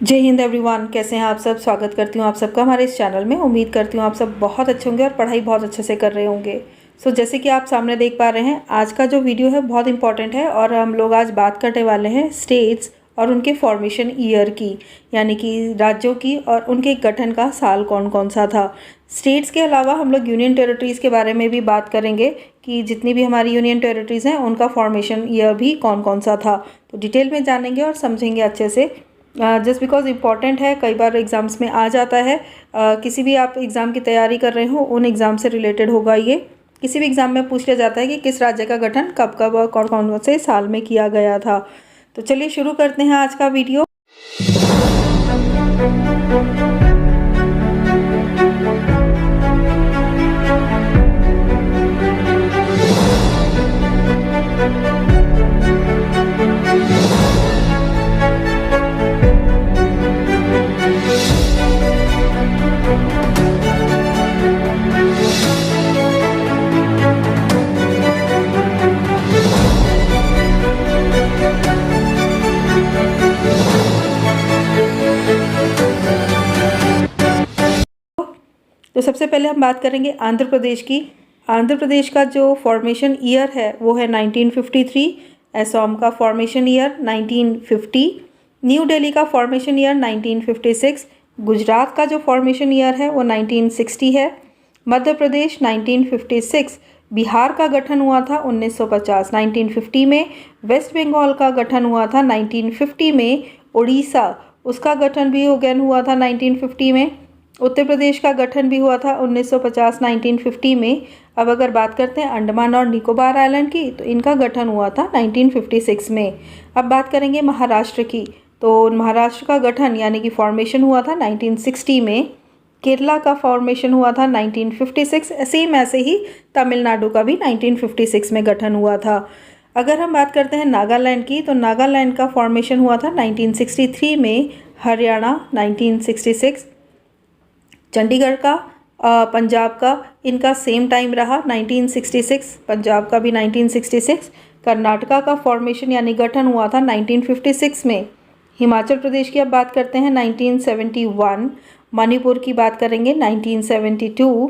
जय हिंद एवरीवन, कैसे हैं आप सब। स्वागत करती हूँ आप सबका हमारे इस चैनल में। उम्मीद करती हूँ आप सब बहुत अच्छे होंगे और पढ़ाई बहुत अच्छे से कर रहे होंगे। जैसे कि आप सामने देख पा रहे हैं, आज का जो वीडियो है बहुत इंपॉर्टेंट है और हम लोग आज बात करने वाले हैं स्टेट्स और उनके फॉर्मेशन ईयर की, यानी कि राज्यों की, और उनके गठन का साल कौन कौन सा था। स्टेट्स के अलावा हम लोग यूनियन टेरिटरीज़ के बारे में भी बात करेंगे कि जितनी भी हमारी यूनियन टेरिटरीज़ हैं उनका फॉर्मेशन ईयर भी कौन कौन सा था। तो डिटेल में जानेंगे और समझेंगे अच्छे से, जस्ट बिकॉज इम्पॉर्टेंट है, कई बार एग्ज़ाम्स में आ जाता है। किसी भी आप एग्ज़ाम की तैयारी कर रहे हो उन एग्ज़ाम से रिलेटेड होगा ये। किसी भी एग्ज़ाम में पूछ लिया जाता है कि किस राज्य का गठन कब कब और कौन कौन से साल में किया गया था। तो चलिए शुरू करते हैं आज का वीडियो। तो सबसे पहले हम बात करेंगे आंध्र प्रदेश की। आंध्र प्रदेश का जो फॉर्मेशन ईयर है वो है 1953, असम का फॉर्मेशन ईयर 1950, न्यू दिल्ली का फॉर्मेशन ईयर 1956, गुजरात का जो फॉर्मेशन ईयर है वो 1960 है, मध्य प्रदेश 1956, बिहार का गठन हुआ था 1950 1950 में, वेस्ट बंगाल का गठन हुआ था 1950 में, उड़ीसा उसका गठन भी अगेन हुआ था 1950 में, उत्तर प्रदेश का गठन भी हुआ था 1950 1950 में। अब अगर बात करते हैं अंडमान और निकोबार आइलैंड की, तो इनका गठन हुआ था 1956 में। अब बात करेंगे महाराष्ट्र की, तो महाराष्ट्र का गठन यानी कि फॉर्मेशन हुआ था 1960 में, केरला का फॉर्मेशन हुआ था 1956, सेम ऐसे ही तमिलनाडु का भी 1956 में गठन हुआ था। अगर हम बात करते हैं नागालैंड की, तो नागालैंड का फॉर्मेशन हुआ था 1963 में, हरियाणा 1966, चंडीगढ़ का पंजाब का इनका सेम टाइम रहा 1966, पंजाब का भी 1966, कर्नाटका का फॉर्मेशन यानी गठन हुआ था 1956 में, हिमाचल प्रदेश की अब बात करते हैं 1971, मणिपुर की बात करेंगे 1972,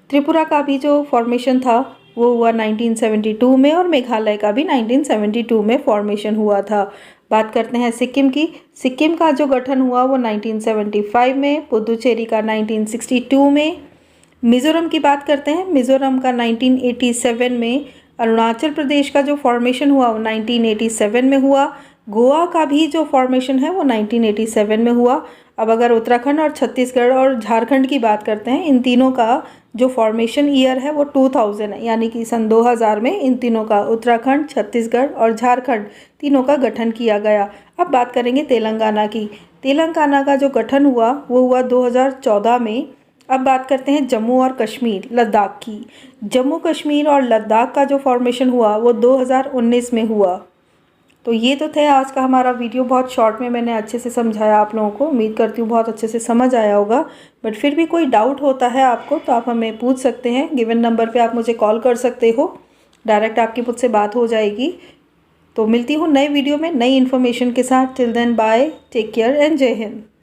त्रिपुरा का भी जो फॉर्मेशन था वो हुआ 1972 में, और मेघालय का भी 1972 में फॉर्मेशन हुआ था। बात करते हैं सिक्किम की, सिक्किम का जो गठन हुआ वो 1975 में, पुदुचेरी का 1962 में, मिज़ोरम की बात करते हैं, मिज़ोरम का 1987 में, अरुणाचल प्रदेश का जो फॉर्मेशन हुआ वो 1987 में हुआ, गोवा का भी जो फॉर्मेशन है वो 1987 में हुआ। अब अगर उत्तराखंड और छत्तीसगढ़ और झारखंड की बात करते हैं, इन तीनों का जो फॉर्मेशन ईयर है वो 2000 है, यानी कि सन 2000 में इन तीनों का, उत्तराखंड, छत्तीसगढ़ और झारखंड, तीनों का गठन किया गया। अब बात करेंगे तेलंगाना की, तेलंगाना का जो गठन हुआ वो हुआ 2014 में। अब बात करते हैं जम्मू और कश्मीर, लद्दाख की, जम्मू कश्मीर और लद्दाख का जो फॉर्मेशन हुआ वो 2019 में हुआ। तो ये तो थे आज का हमारा वीडियो, बहुत शॉर्ट में मैंने अच्छे से समझाया आप लोगों को। उम्मीद करती हूँ बहुत अच्छे से समझ आया होगा। बट फिर भी कोई डाउट होता है आपको तो आप हमें पूछ सकते हैं, गिवन नंबर पे आप मुझे कॉल कर सकते हो, डायरेक्ट आपकी मुझसे बात हो जाएगी। तो मिलती हूँ नए वीडियो में नई इन्फॉर्मेशन के साथ। Till then bye, take care and जय हिंद।